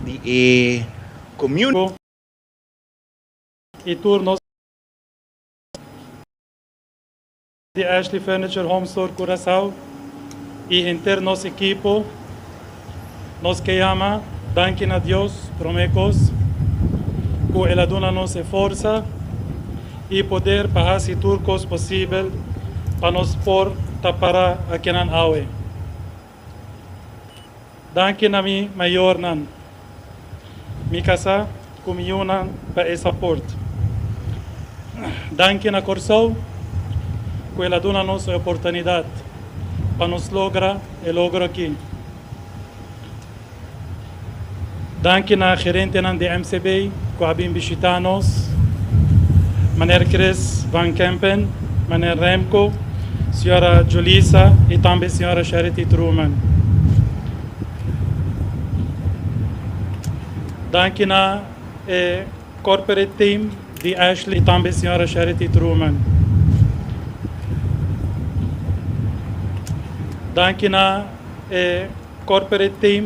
di community i turno di Ashley Furniture Home Store Curaçao e internos equipo nos que llama danken a Dios promecos que ela dona nos força e poder para si turcos possível para nos por tapara a kenan awe danken a mi maior nan mi casa kumiyunan pa e support danken a Corsau que ela dona nos oportunidade para nos logra e logra aqui. Danke na gerente ng DMCB, que abim bisitanos, Maner Chris Van Kempen, Maner Remco, Senhora Julissa e também Senhora Charity Truman. Danke na corporate team de Ashley e também Senhora Charity Truman. Danke na corporate team